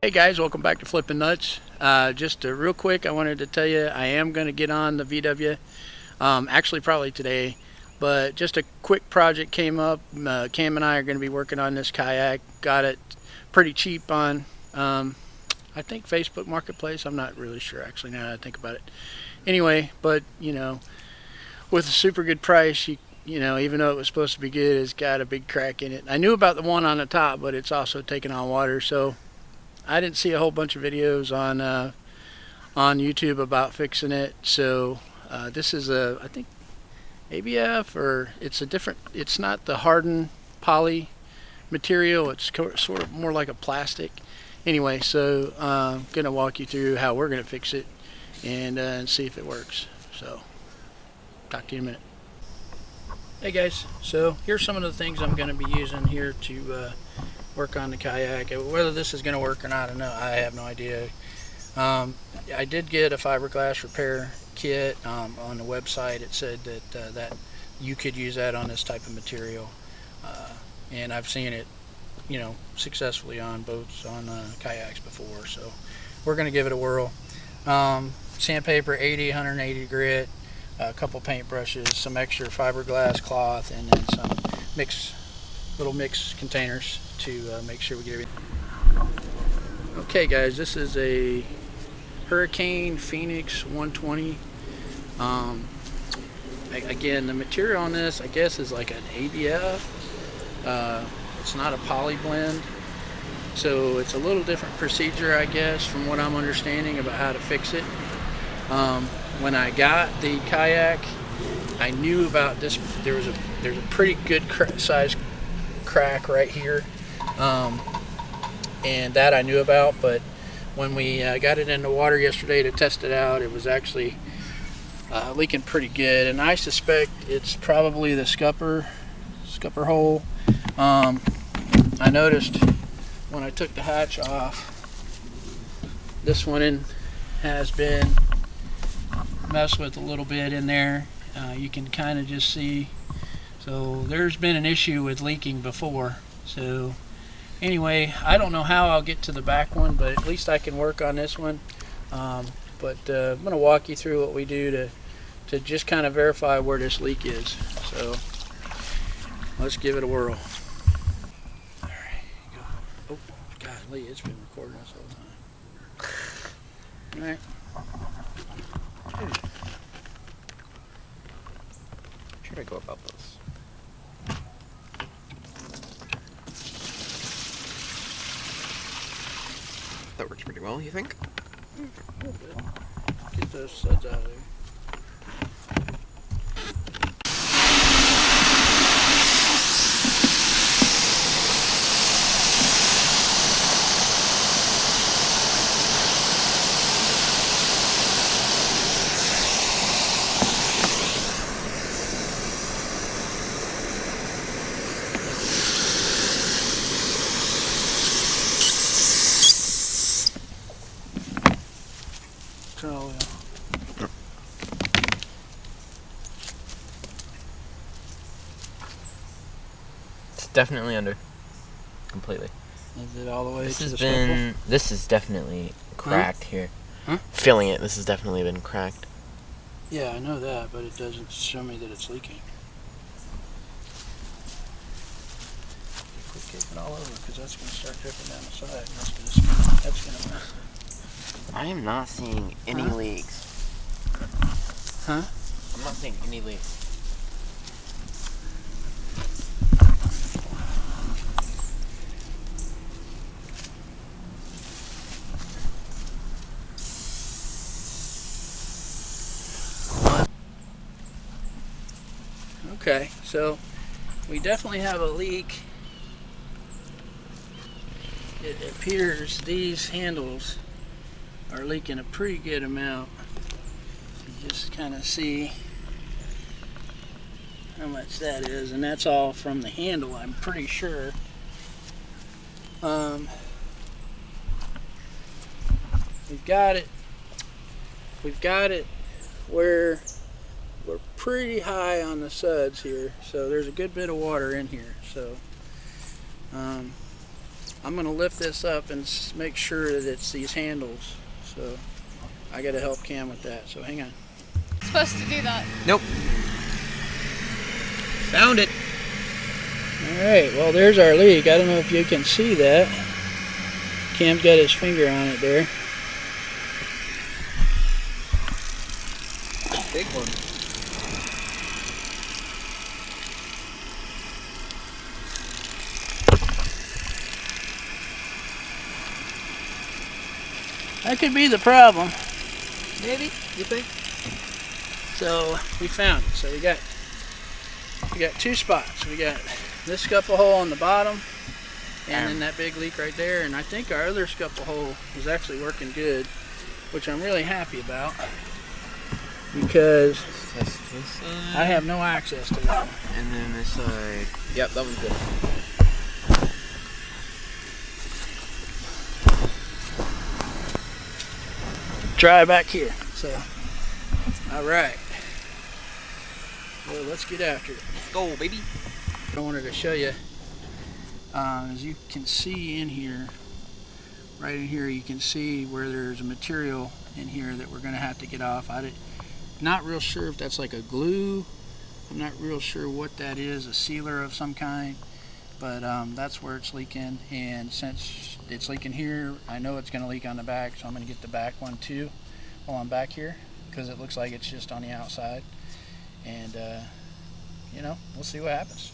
Hey guys, welcome back to Flipping Nuts. Just real quick, I wanted to tell you I am going to get on the VW, actually probably today, but just a quick project came up. Cam and I are going to be working on this kayak. Got it pretty cheap on, I think Facebook Marketplace. I'm not really sure actually now that I think about it. Anyway, but with a super good price, even though it was supposed to be good, it's got a big crack in it. I knew about the one on the top, but it's also taking on water, so I didn't see a whole bunch of videos on YouTube about fixing it. So this is I think ABF, or it's a different. It's not the hardened poly material. It's sort of more like a plastic. Anyway, so I'm gonna walk you through how we're gonna fix it and see if it works. So talk to you in a minute. Hey guys, so here's some of the things I'm gonna be using here to work on the kayak. Whether this is going to work or not, I have no idea. I did get a fiberglass repair kit on the website. It said that you could use that on this type of material, and I've seen it, successfully on boats, on kayaks before. So we're going to give it a whirl. Sandpaper 80, 180 grit, a couple paint brushes, some extra fiberglass cloth, and then some little mix containers to make sure we get everything. Okay guys, this is a Hurricane Phoenix 120. Again, the material on this, I guess, is like an ABF. It's not a poly blend, so it's a little different procedure, I guess, from what I'm understanding about how to fix it. When I got the kayak, I knew about this. There's a pretty good size crack right here, and that I knew about, but when we got it in the water yesterday to test it out, it was actually leaking pretty good, and I suspect it's probably the scupper hole. I noticed when I took the hatch off, this one has been messed with a little bit in there. You can kind of just see. So there's been an issue with leaking before. So anyway, I don't know how I'll get to the back one, but at least I can work on this one. I'm going to walk you through what we do to just kind of verify where this leak is. So let's give it a whirl. All right, go. Oh, golly, it's been recording this whole time. All right. How should I go about this? That works pretty well, you think? A little bit. Get those suds out of there. It's definitely under. Completely. Is it all the way This to has the been. This is definitely cracked here. Huh? Feeling it. This has definitely been cracked. Yeah, I know that, but it doesn't show me that it's leaking. Quit kicking all over, because that's going to start dripping down the side. And that's going to mess it. I am not seeing any leaks. Huh? I'm not seeing any leaks. Okay, so we definitely have a leak. It appears these handles are leaking a pretty good amount. You just kind of see how much that is, and that's all from the handle, I'm pretty sure. We've got it where we're pretty high on the suds here, so there's a good bit of water in here. So I'm going to lift this up and make sure that it's these handles. So I got to help Cam with that. So hang on. Supposed to do that. Nope. Found it. All right, well, there's our leak. I don't know if you can see that. Cam's got his finger on it there. Big one. That could be the problem. Maybe, you think? So we found it. So we got two spots. We got this scupper hole on the bottom, and then that big leak right there. And I think our other scupper hole is actually working good, which I'm really happy about because Test this side. I have no access to that one. And then this side. Yep, that one's good. Try back here. So, all right. Well, let's get after it. Let's go, baby. I wanted to show you, as you can see in here, right in here, you can see where there's a material in here that we're going to have to get off. Not real sure if that's like a glue. I'm not real sure what that is, a sealer of some kind, but that's where it's leaking. And since it's leaking here, I know it's going to leak on the back, so I'm going to get the back one too while I'm back here, because it looks like it's just on the outside. And you know, we'll see what happens.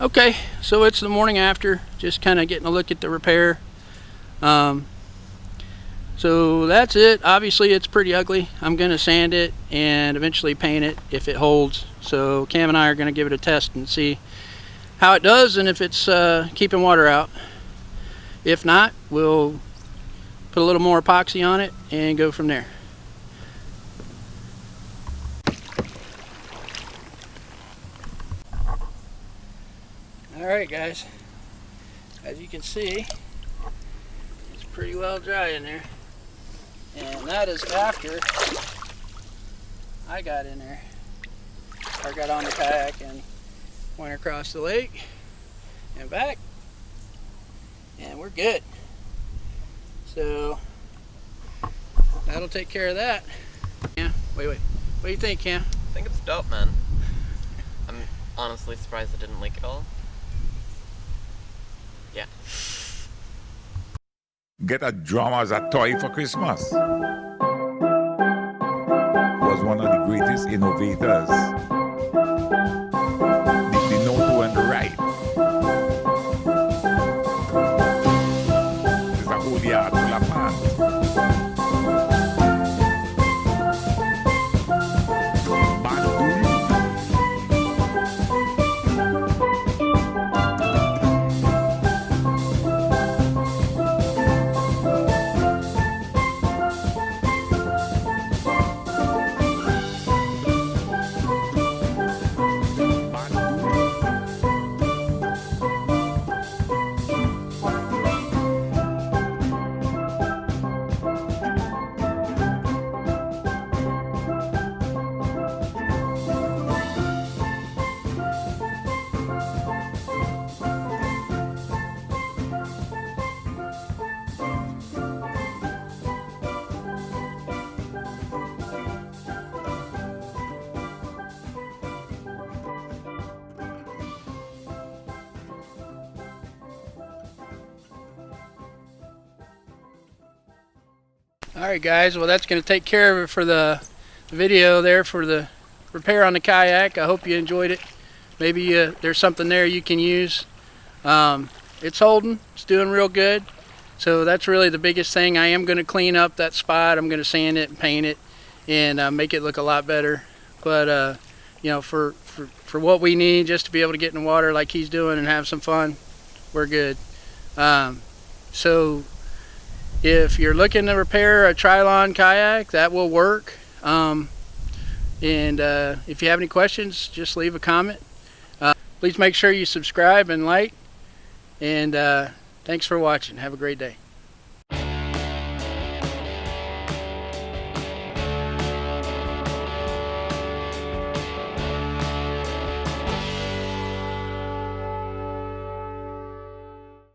Okay, so it's the morning after, just kind of getting a look at the repair. So that's it. Obviously it's pretty ugly. I'm going to sand it and eventually paint it if it holds. So Cam and I are going to give it a test and see how it does and if it's keeping water out. If not, we'll put a little more epoxy on it and go from there. Alright guys, as you can see, it's pretty well dry in there. And that is after I got in there, or got on the kayak and went across the lake and back, and we're good. So that'll take care of that. Yeah, wait. What do you think, Cam? I think it's dope, man. I'm honestly surprised it didn't leak at all. Yeah. Get a drum as a toy for Christmas. Was one of the greatest innovators. They know to and right. It's a whole yard full of fans. Alright guys, well that's going to take care of it for the video there for the repair on the kayak. I hope you enjoyed it. Maybe there's something there you can use. It's holding, it's doing real good. So that's really the biggest thing. I am going to clean up that spot. I'm going to sand it and paint it and make it look a lot better. But you know, for what we need, just to be able to get in the water like he's doing and have some fun, we're good. So if you're looking to repair a Trylon kayak, that will work. And if you have any questions, just leave a comment. Please make sure you subscribe and like. And thanks for watching. Have a great day.